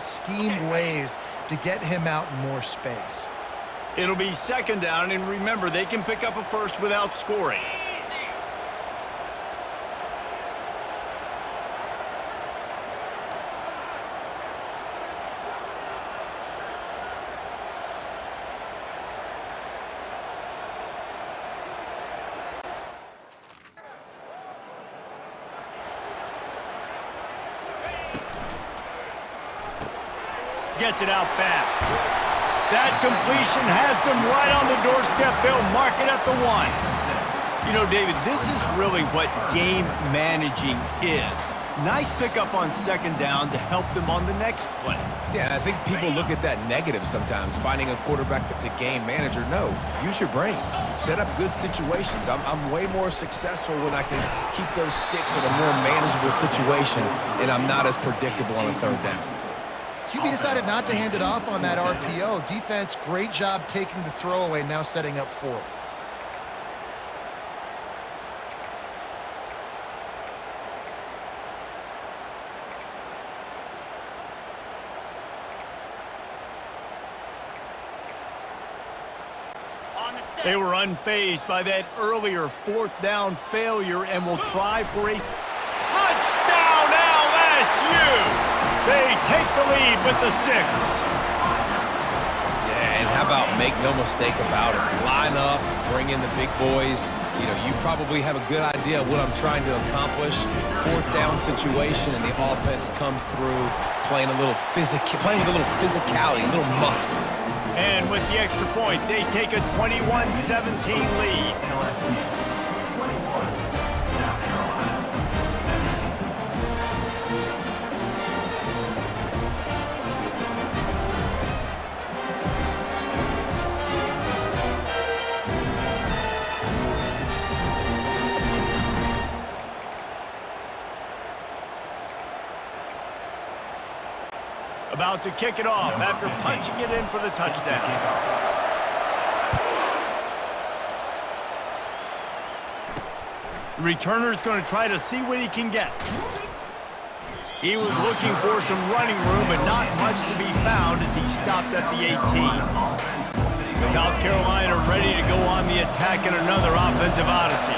scheme ways to get him out in more space. It'll be second down, and remember, they can pick up a first without scoring. Gets it out fast. That completion has them right on the doorstep. They'll mark it at the 1. You know, David, this is really what game managing is. Nice pickup on second down to help them on the next play. Yeah, I think people look at that negative sometimes, finding a quarterback that's a game manager. No, use your brain. Set up good situations. I'm way more successful when I can keep those sticks in a more manageable situation, and I'm not as predictable on a third down. QB decided not to hand it off on that RPO. Defense, great job taking the throwaway, now setting up fourth. They were unfazed by that earlier fourth down failure and will try for a touchdown LSU! They take the lead with the 6. Yeah, and how about make no mistake about it? Line up, bring in the big boys. You know, you probably have a good idea of what I'm trying to accomplish. Fourth down situation, and the offense comes through playing with a little physicality, a little muscle. And with the extra point, they take a 21-17 lead. About to kick it off after punching it in for the touchdown. The returner's going to try to see what he can get. He was looking for some running room, but not much to be found as he stopped at the 18. South Carolina ready to go on the attack in another offensive odyssey.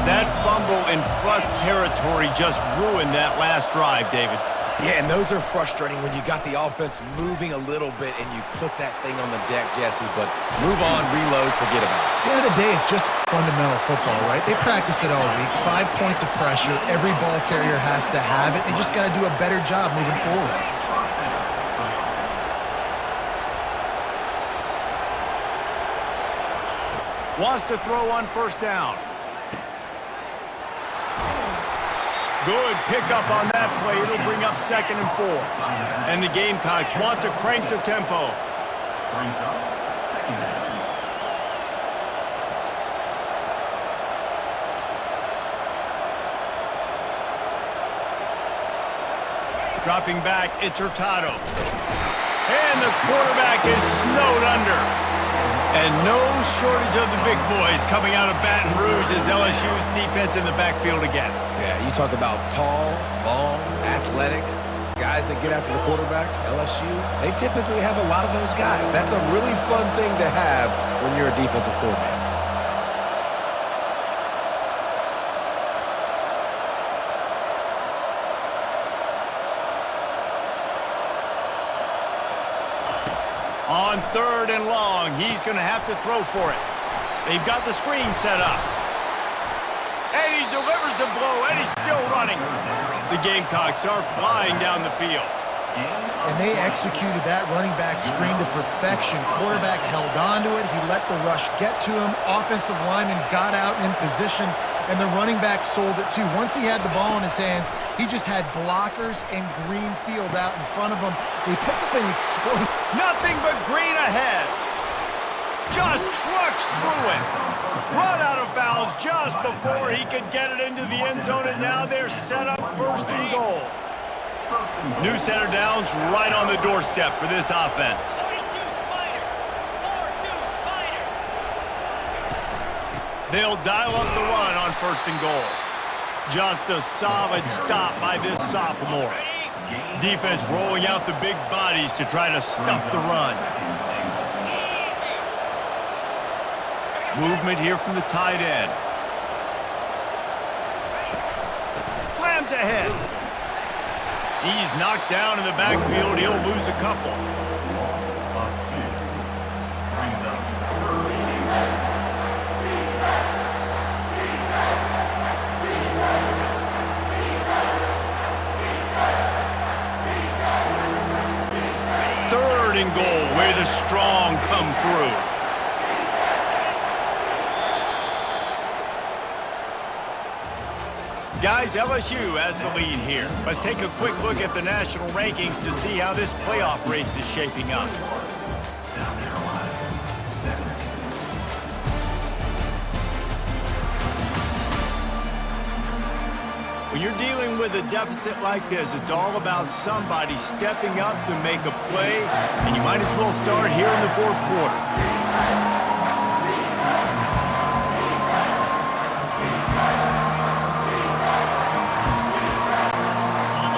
That fumble in plus territory just ruined that last drive, David. Yeah, and those are frustrating when you got the offense moving a little bit and you put that thing on the deck, Jesse. But move on, reload, forget about it. At the end of the day, it's just fundamental football, right? They practice it all week. 5 points of pressure. Every ball carrier has to have it. They just got to do a better job moving forward. Wants to throw on first down. Good pickup on that play. It'll bring up 2nd and 4. And the Gamecocks want to crank the tempo. Dropping back, it's Hurtado. And the quarterback is snowed under. And no shortage of the big boys coming out of Baton Rouge as LSU's defense in the backfield again. Yeah, you talk about tall, long, athletic, guys that get after the quarterback, LSU, they typically have a lot of those guys. That's a really fun thing to have when you're a defensive coordinator. On 3rd and long, he's going to have to throw for it. They've got the screen set up. And he delivers the blow, and he's still running. The Gamecocks are flying down the field. And they executed that running back screen to perfection. Quarterback held on to it. He let the rush get to him. Offensive lineman got out in position, and the running back sold it too. Once he had the ball in his hands, he just had blockers and green field out in front of him. They pick up an explosion. Nothing but green ahead. Just trucks through it. Run out of bounds just before he could get it into the end zone, and now they're set up 1st and goal. New center downs right on the doorstep for this offense. They'll dial up the run on 1st and goal. Just a solid stop by this sophomore. Defense rolling out the big bodies to try to stuff the run. Movement here from the tight end. Slams ahead. He's knocked down in the backfield. He'll lose a couple. Third and goal, where the strong come through. Guys, LSU has the lead here. Let's take a quick look at the national rankings to see how this playoff race is shaping up. When you're dealing with a deficit like this, it's all about somebody stepping up to make a play, and you might as well start here in the fourth quarter.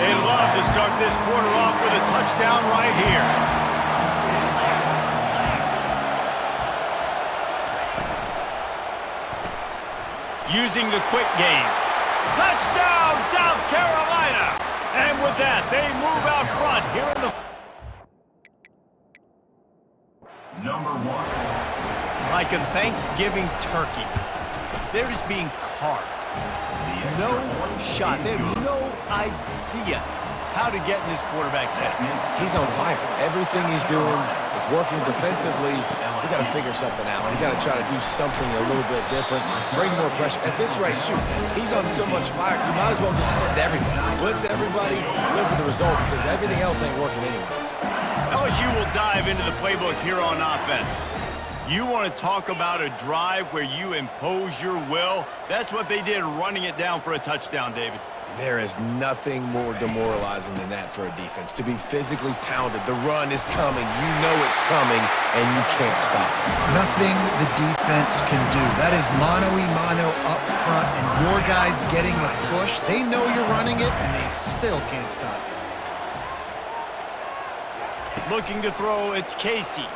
They love to start this quarter off with a touchdown right here. Using the quick game. Touchdown, South Carolina! And with that, they move out front here in the... Number 1. Like a Thanksgiving turkey. They're just being carved. No shot. They have no idea how to get in this quarterback's head. He's on fire. Everything he's doing is working defensively. We got to figure something out. We got to try to do something a little bit different, bring more pressure. At this rate, shoot, he's on so much fire, you might as well just send everybody. Blitz everybody, live with the results, because everything else ain't working anyways. LSU will dive into the playbook here on offense. You want to talk about a drive where you impose your will? That's what they did, running it down for a touchdown, David. There is nothing more demoralizing than that for a defense. To be physically pounded, the run is coming, you know it's coming, and you can't stop it. Nothing the defense can do. That is mano-a-mano up front, and your guys getting a push. They know you're running it, and they still can't stop it. Looking to throw, it's Casey.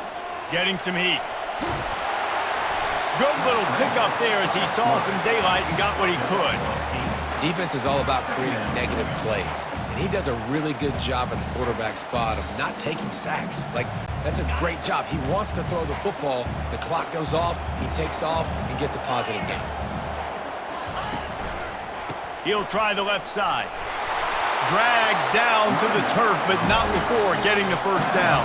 Getting some heat. Good little pickup there as he saw some daylight and got what he could. Defense is all about creating negative plays, and he does a really good job at the quarterback spot of not taking sacks. Like, that's a great job. He wants to throw the football. The clock goes off, he takes off, and gets a positive gain. He'll try the left side. Dragged down to the turf, but not before getting the first down.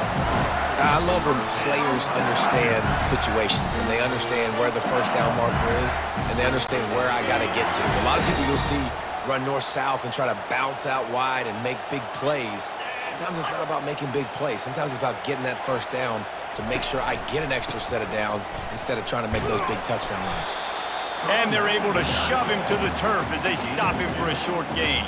I love when players understand situations and they understand where the first down marker is and they understand where I got to get to. A lot of people you'll see run north-south and try to bounce out wide and make big plays. Sometimes it's not about making big plays. Sometimes it's about getting that first down to make sure I get an extra set of downs instead of trying to make those big touchdown runs. And they're able to shove him to the turf as they stop him for a short gain.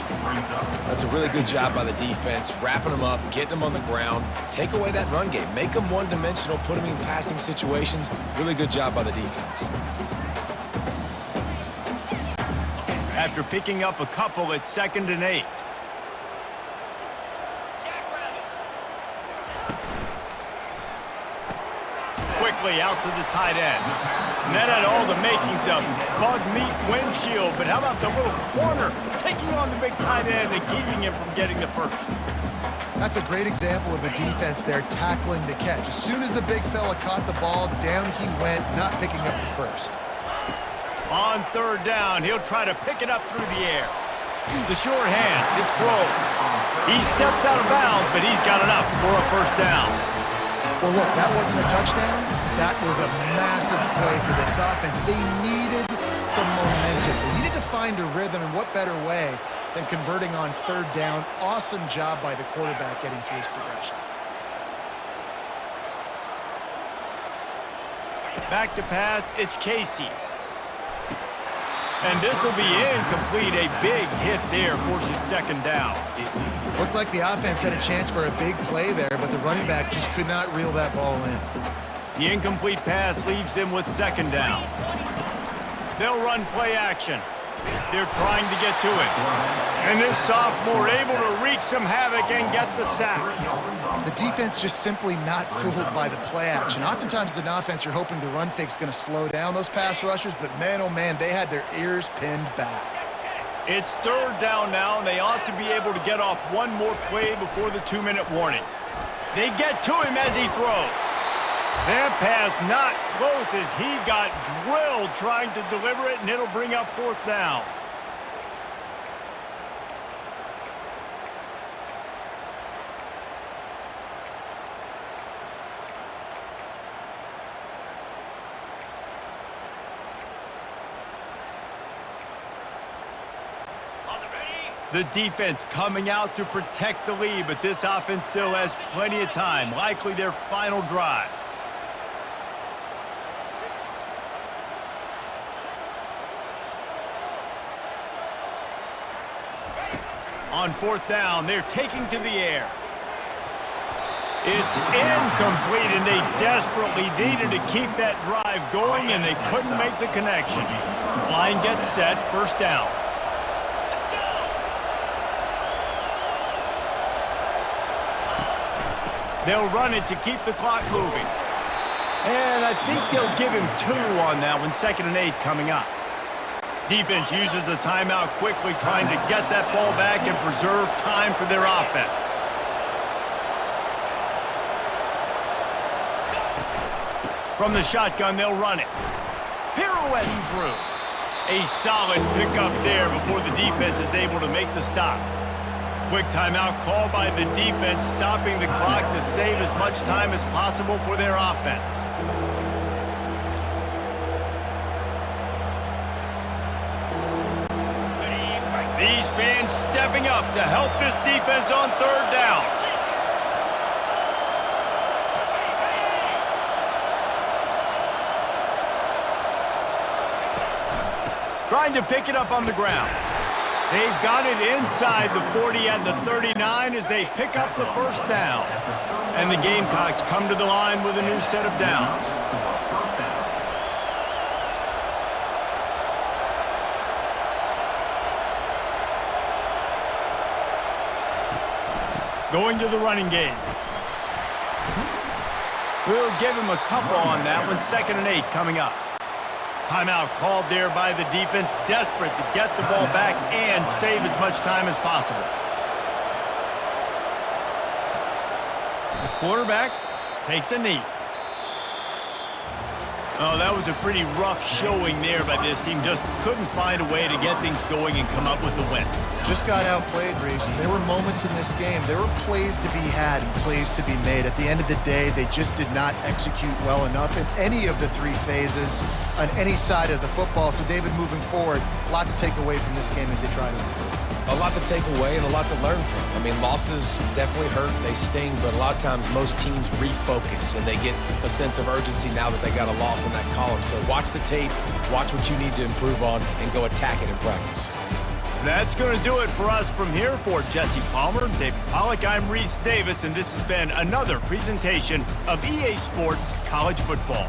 That's a really good job by the defense, wrapping them up, getting them on the ground, take away that run game, make them one-dimensional, put them in passing situations. Really good job by the defense. After picking up a couple, it's 2nd and 8. Quickly out to the tight end. And that had all the makings of bug meat windshield, but how about the little corner taking on the big tight end and keeping him from getting the first? That's a great example of a defense there tackling the catch. As soon as the big fella caught the ball, down he went, not picking up the first. On 3rd down, he'll try to pick it up through the air. The sure hands, it's Grove. He steps out of bounds, but he's got enough for a first down. Well, look, that wasn't a touchdown. That was a massive play for this offense. They needed some momentum. They needed to find a rhythm, and what better way than converting on 3rd down. Awesome job by the quarterback getting through his progression. Back to pass, it's Casey. And this will be incomplete. A big hit there forces 2nd down. Looked like the offense had a chance for a big play there, but the running back just could not reel that ball in. The incomplete pass leaves them with 2nd down. They'll run play action. They're trying to get to it. And this sophomore able to wreak some havoc and get the sack. The defense just simply not fooled by the play action. Oftentimes as an offense, you're hoping the run fake's going to slow down those pass rushers, but man, oh man, they had their ears pinned back. It's third down now, and they ought to be able to get off one more play before the 2-minute warning. They get to him as he throws. That pass not close as he got drilled trying to deliver it, and it'll bring up fourth down. The defense coming out to protect the lead, but this offense still has plenty of time, likely their final drive. On fourth down, they're taking to the air. It's incomplete, and they desperately needed to keep that drive going, and they couldn't make the connection. Line gets set, first down. They'll run it to keep the clock moving. And I think they'll give him 2 on that one, 2nd and 8 coming up. Defense uses a timeout quickly, trying to get that ball back and preserve time for their offense. From the shotgun, they'll run it. Pirouettes through. A solid pickup there before the defense is able to make the stop. Quick timeout called by the defense, stopping the clock to save as much time as possible for their offense. These fans stepping up to help this defense on third down. Trying to pick it up on the ground. They've got it inside the 40 and the 39 as they pick up the first down. And the Gamecocks come to the line with a new set of downs. Going to the running game. We'll give him a couple on that one, 2nd and 8 coming up. Timeout called there by the defense, desperate to get the ball back and save as much time as possible. The quarterback takes a knee. Oh, that was a pretty rough showing there by this team. Just couldn't find a way to get things going and come up with the win. Just got outplayed, Reese. There were moments in this game. There were plays to be had and plays to be made. At the end of the day, they just did not execute well enough in any of the 3 phases on any side of the football. So, David, moving forward, a lot to take away from this game as they try to improve. A lot to take away and a lot to learn from. I mean, losses definitely hurt, they sting, but a lot of times most teams refocus and they get a sense of urgency now that they got a loss in that column. So watch the tape, watch what you need to improve on, and go attack it in practice. That's going to do it for us from here. For Jesse Palmer, David Pollack, I'm Reese Davis, and this has been another presentation of EA Sports College Football.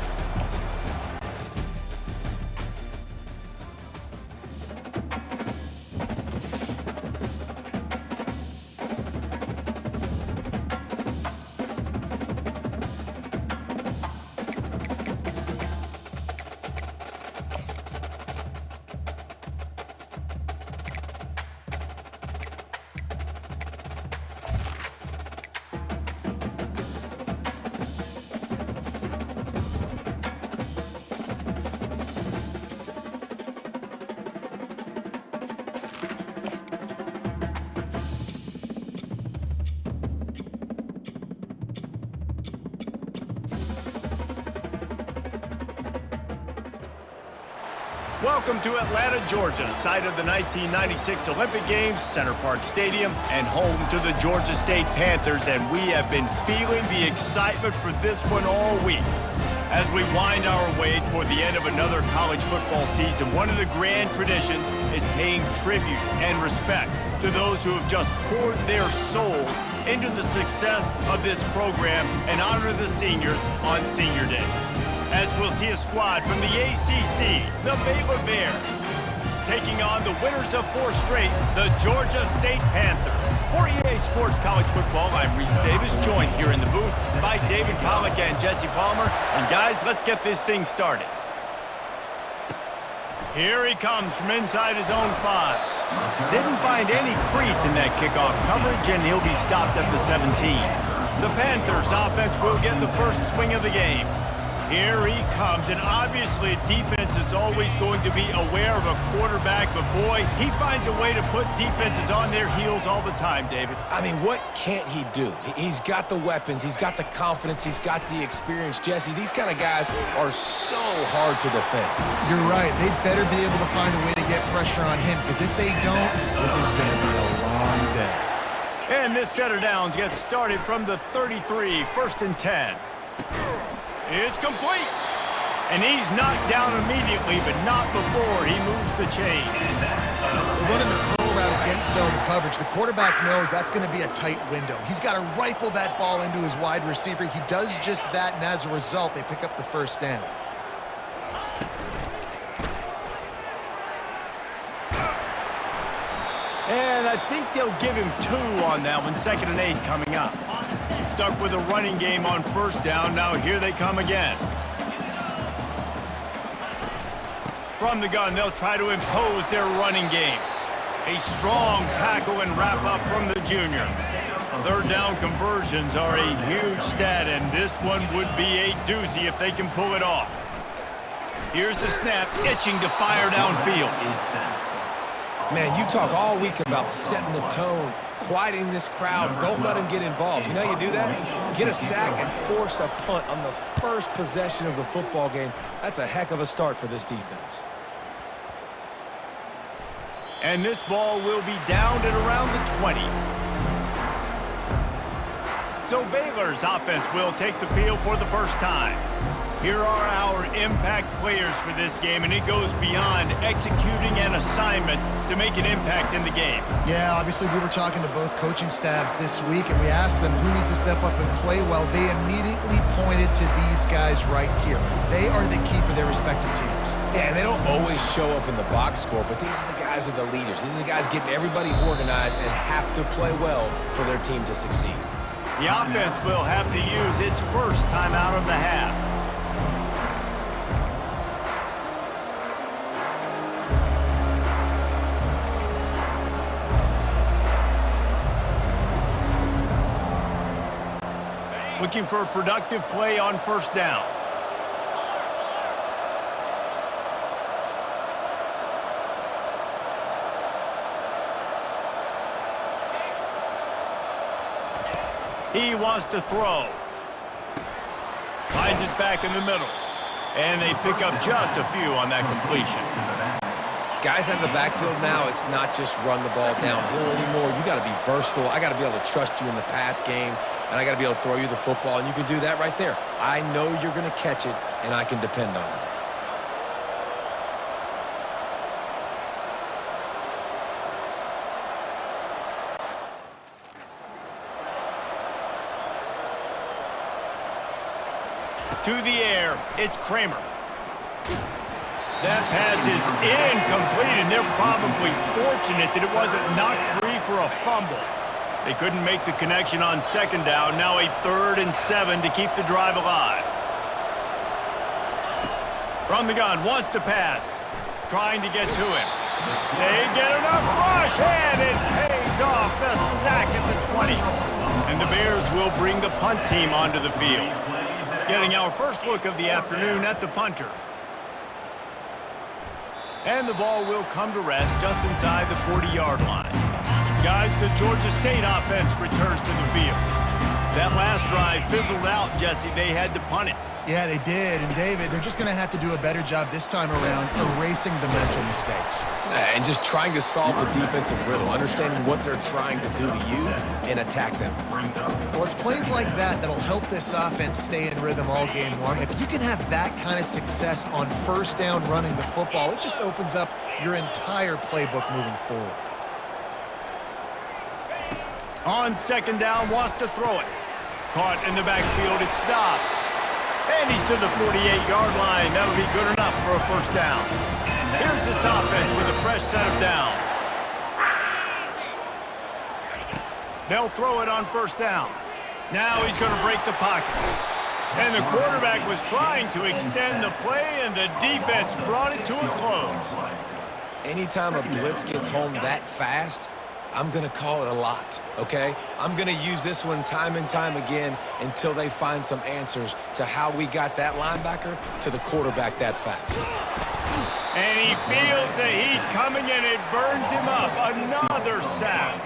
Welcome to Atlanta, Georgia, site of the 1996 Olympic Games, Center Park Stadium, and home to the Georgia State Panthers, and we have been feeling the excitement for this one all week. As we wind our way toward the end of another college football season, one of the grand traditions is paying tribute and respect to those who have just poured their souls into the success of this program and honor the seniors on Senior Day. As we'll see a squad from the ACC, the Baylor Bears, taking on the winners of 4 straight, the Georgia State Panthers. For EA Sports College Football, I'm Reese Davis, joined here in the booth by David Pollack and Jesse Palmer. And guys, let's get this thing started. Here he comes from inside his own 5. Didn't find any crease in that kickoff coverage, and he'll be stopped at the 17. The Panthers offense will get the first swing of the game. Here he comes, and obviously defense is always going to be aware of a quarterback, but boy, he finds a way to put defenses on their heels all the time, David. I mean, what can't he do? He's got the weapons, he's got the confidence, he's got the experience. Jesse, these kind of guys are so hard to defend. You're right. They better be able to find a way to get pressure on him, because if they don't, this is going to be a long day. And this set of downs gets started from the 33, 1st and 10. It's complete. And he's knocked down immediately, but not before he moves the chain. They're running the curl route against zone coverage. The quarterback knows that's going to be a tight window. He's got to rifle that ball into his wide receiver. He does just that, and as a result, they pick up the first down. And I think they'll give him 2 on that one, 2nd and 8 coming up. Stuck with a running game on 1st down. Now here they come again. From the gun, they'll try to impose their running game. A strong tackle and wrap up from the junior. 3rd down conversions are a huge stat, and this one would be a doozy if they can pull it off. Here's the snap, itching to fire downfield. Man, you talk all week about setting the tone, quieting this crowd. Don't let them get involved. You know how you do that? Get a sack and force a punt on the first possession of the football game. That's a heck of a start for this defense. And this ball will be down at around the 20. So Baylor's offense will take the field for the first time. Here are our impact players for this game, and it goes beyond executing an assignment to make an impact in the game. Yeah, obviously we were talking to both coaching staffs this week, and we asked them who needs to step up and play well. They immediately pointed to these guys right here. They are the key for their respective teams. Yeah, and they don't always show up in the box score, but these are the guys that are the leaders. These are the guys getting everybody organized and have to play well for their team to succeed. The offense will have to use its first time out of the half. Looking for a productive play on 1st down. He wants to throw. Finds his back in the middle. And they pick up just a few on that completion. Guys out of the backfield now, it's not just run the ball downhill anymore. You got to be versatile. I got to be able to trust you in the pass game, and I got to be able to throw you the football, and you can do that right there. I know you're going to catch it, and I can depend on you. To the air, it's Kramer. That pass is incomplete, and they're probably fortunate that it wasn't knocked free for a fumble. They couldn't make the connection on 2nd down. Now a 3rd and 7 to keep the drive alive. From the gun, wants to pass. Trying to get to him. They get enough rush, and it pays off. The sack at the 20. And the Bears will bring the punt team onto the field. Getting our first look of the afternoon at the punter. And the ball will come to rest just inside the 40-yard line. Guys, the Georgia State offense returns to the field. That last drive fizzled out, Jesse. They had to punt it. Yeah, they did. And, David, they're just going to have to do a better job this time around erasing the mental mistakes. And just trying to solve the defensive riddle, understanding what they're trying to do to you and attack them. Well, it's plays like that that'll help this offense stay in rhythm all game long. If you can have that kind of success on 1st down running the football, it just opens up your entire playbook moving forward. On 2nd down, wants to throw it. Caught in the backfield, it stops. And he's to the 48-yard line. That'll be good enough for a 1st down. Here's this offense with a fresh set of downs. They'll throw it on first down. Now he's going to break the pocket. And the quarterback was trying to extend the play, and the defense brought it to a close. Anytime a blitz gets home that fast, I'm going to call it a lot, okay? I'm going to use this one time and time again until they find some answers to how we got that linebacker to the quarterback that fast. And he feels the heat coming, and it burns him up. Another sack.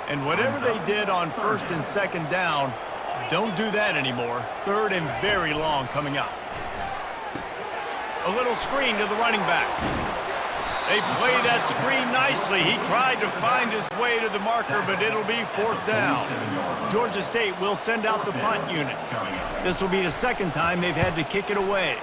And whatever they did on first and second down, don't do that anymore. Third and very long coming up. A little screen to the running back. They play that screen nicely. He tried to find his way to the marker, but it'll be fourth down. Georgia State will send out the punt unit. This will be the second time they've had to kick it away.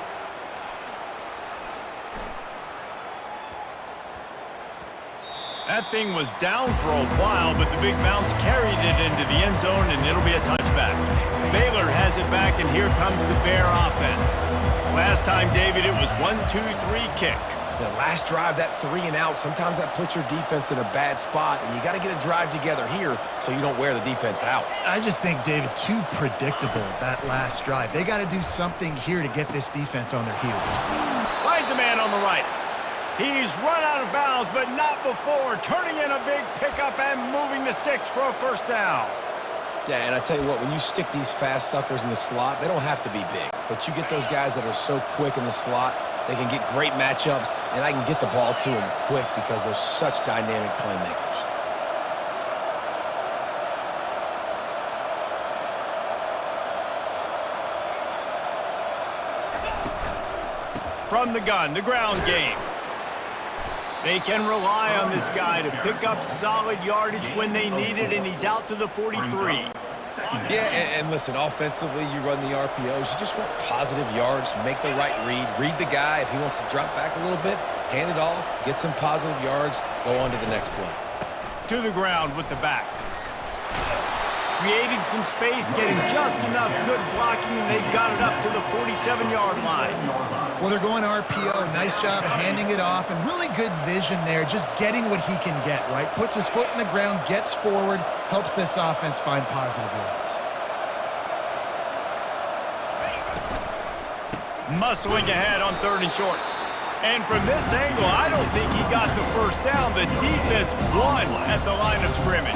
That thing was down for a while, but the big bounce carried it into the end zone, and it'll be a touchback. Baylor has it back, and here comes the Bear offense. Last time, David, it was 1-2-3 kick. The last drive, that 3 and out, sometimes that puts your defense in a bad spot, and you got to get a drive together here so you don't wear the defense out. I just think, David, too predictable, that last drive. They got to do something here to get this defense on their heels. Finds a man on the right. He's run out of bounds, but not before turning in a big pickup and moving the sticks for a first down. Yeah, and I tell you what, when you stick these fast suckers in the slot, they don't have to be big. But you get those guys that are so quick in the slot, they can get great matchups, and I can get the ball to them quick because they're such dynamic playmakers. From the gun, the ground game. They can rely on this guy to pick up solid yardage when they need it, and he's out to the 43. Yeah, and listen, offensively, you run the RPOs. You just want positive yards, make the right read the guy. If he wants to drop back a little bit, hand it off, get some positive yards, go on to the next play. To the ground with the back. Creating some space, getting just enough good blocking, and they've got it up to the 47-yard line. Well, they're going RPO. Nice job handing it off, and really good vision there, just getting what he can get, right? Puts his foot in the ground, gets forward, helps this offense find positive yards. Muscling ahead on third and short. And from this angle, I don't think he got the first down. The defense won at the line of scrimmage.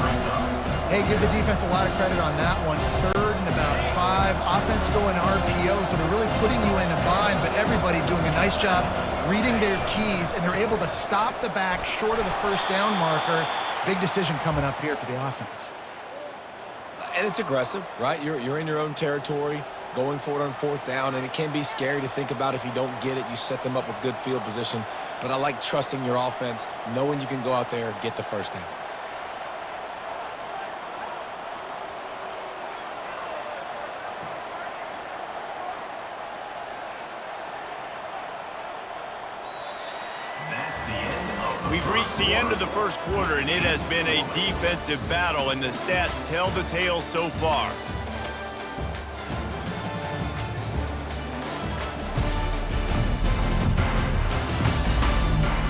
Hey, give the defense a lot of credit on that one. Third and about 5. Offense going RPO, so they're really putting you in a bind, but everybody doing a nice job reading their keys, and they're able to stop the back short of the first down marker. Big decision coming up here for the offense. And it's aggressive, right? You're in your own territory, going for it on fourth down, and it can be scary to think about if you don't get it. You set them up with good field position. But I like trusting your offense, knowing you can go out there and get the first down. We've reached the end of the first quarter, and it has been a defensive battle, and the stats tell the tale so far.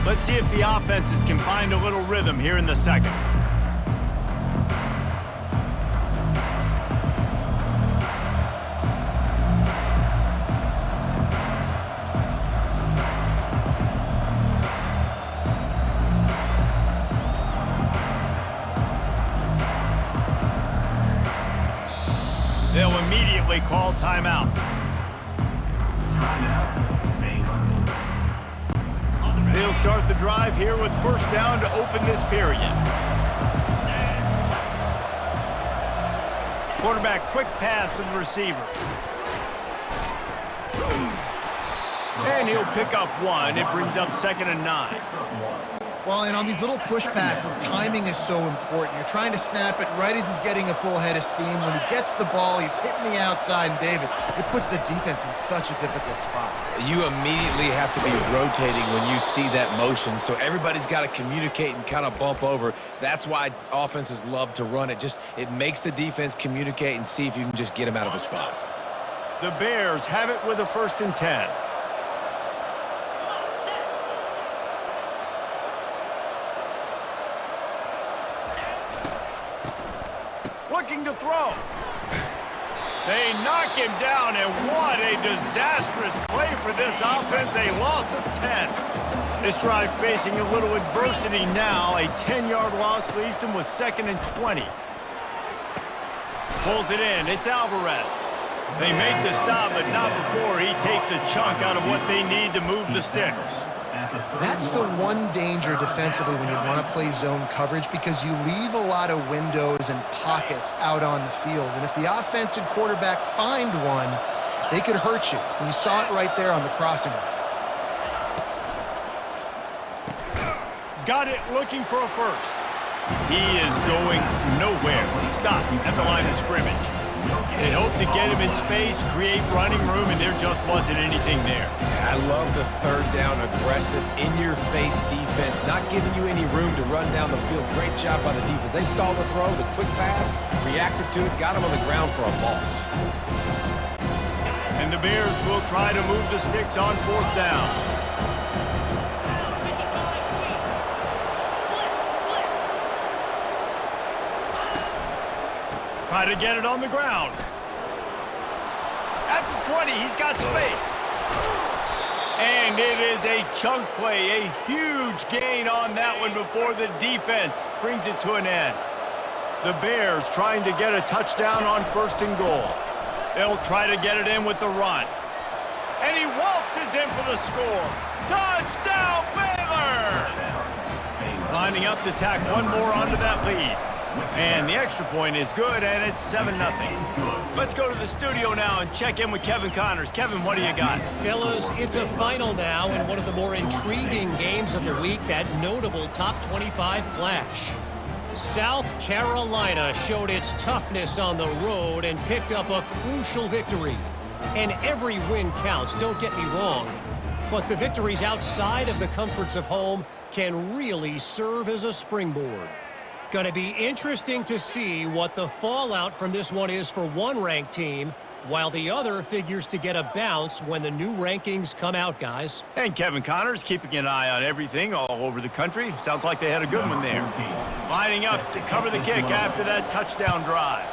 Let's see if the offenses can find a little rhythm here in the second. They'll immediately call timeout. They'll start the drive here with first down to open this period. Quarterback quick pass to the receiver. And he'll pick up 1. It brings up 2nd and 9. Well, and on these little push passes, timing is so important. You're trying to snap it right as he's getting a full head of steam. When he gets the ball, he's hitting the outside, and David, it puts the defense in such a difficult spot. You immediately have to be rotating when you see that motion, so everybody's got to communicate and kind of bump over. That's why offenses love to run it. It makes the defense communicate and see if you can just get him out of a spot. The Bears have it with a 1st and 10. looking to throw. They knock him down, and what a disastrous play for this offense, a loss of 10. This drive facing a little adversity now. A 10-yard loss leaves them with 2nd and 20. Pulls it in. It's Alvarez. They make the stop, but not before he takes a chunk out of what they need to move the sticks. That's the one danger defensively when you want to play zone coverage, because you leave a lot of windows and pockets out on the field. And if the offensive quarterback find one, they could hurt you. And you saw it right there on the crossing line. Got it looking for a first. He is going nowhere. Stop at the line of scrimmage. They hoped to get him in space, create running room, and there just wasn't anything there. I love the third down, aggressive, in-your-face defense, not giving you any room to run down the field. Great job by the defense. They saw the throw, the quick pass, reacted to it, got him on the ground for a loss. And the Bears will try to move the sticks on 4th down. Try to get it on the ground. At the 20, he's got space. And it is a chunk play, a huge gain on that one before the defense brings it to an end. The Bears trying to get a touchdown on 1st and goal. They'll try to get it in with the run. And he waltzes in for the score. Touchdown, Baylor! Lining up to tack one more onto that lead. And the extra point is good, and it's 7-0. Let's go to the studio now and check in with Kevin Connors. Kevin, what do you got? Fellas, it's a final now in one of the more intriguing games of the week, that notable top 25 clash. South Carolina showed its toughness on the road and picked up a crucial victory. And every win counts, don't get me wrong. But the victories outside of the comforts of home can really serve as a springboard. Going to be interesting to see what the fallout from this one is for one ranked team, while the other figures to get a bounce when the new rankings come out, guys. And Kevin Connors keeping an eye on everything all over the country. Sounds like they had a good one there. Lining up to cover the kick after that touchdown drive.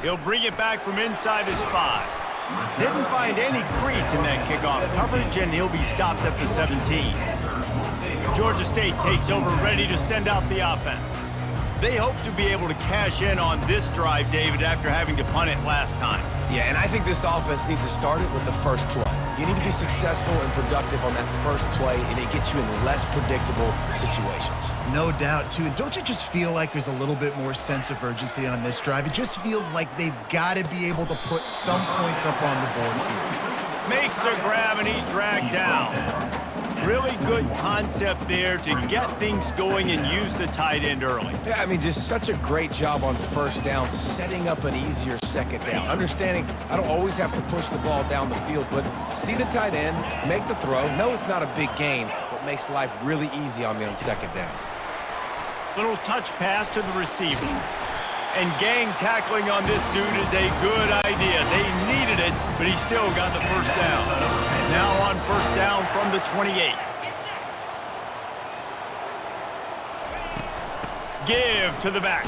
He'll bring it back from inside his 5. Didn't find any crease in that kickoff coverage, and he'll be stopped at the 17. Georgia State takes over, ready to send out the offense. They hope to be able to cash in on this drive, David, after having to punt it last time. Yeah, and I think this offense needs to start it with the first play. You need to be successful and productive on that first play, and it gets you in less predictable situations. No doubt, too. And don't you just feel like there's a little bit more sense of urgency on this drive? It just feels like they've got to be able to put some points up on the board here. Makes the grab, and he's dragged down. Really good concept there to get things going and use the tight end early. Yeah, I mean, just such a great job on first down, setting up an easier second down. Understanding I don't always have to push the ball down the field, but see the tight end, make the throw. No, it's not a big gain, but makes life really easy on me on second down. Little touch pass to the receiver. And gang tackling on this dude is a good idea. They needed it, but he still got the first down. Now on first down from the 28. Give to the back.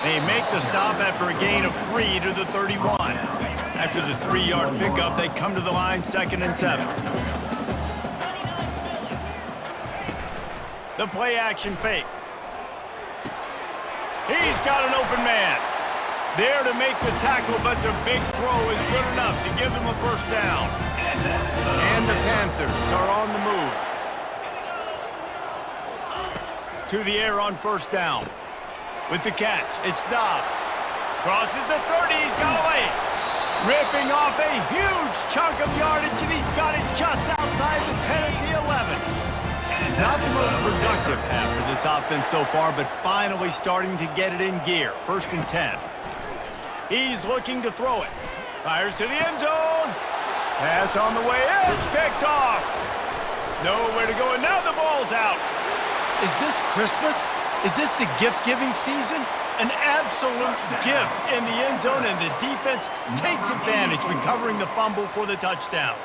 They make the stop after a gain of 3 to the 31. After the 3-yard pickup, they come to the line 2nd and 7. The play action fake. He's got an open man. There to make the tackle, but the big throw is good enough to give them a first down. And the Panthers are on the move. To the air on first down. With the catch, it's Dobbs. Crosses the 30, he's got away. Ripping off a huge chunk of yardage, and he's got it just outside the 10 at the 11. Not the most productive half for this offense so far, but finally starting to get it in gear. 1st and 10. He's looking to throw it. Fires to the end zone. Pass on the way in. It's picked off. Nowhere to go, and now the ball's out. Is this Christmas? Is this the gift-giving season? An absolute gift in the end zone, and the defense takes advantage, recovering the fumble for the touchdown.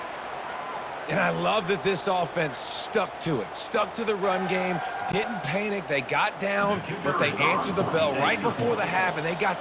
And I love that this offense stuck to it, stuck to the run game, didn't panic. They got down, but they answered the bell right before the half, and they got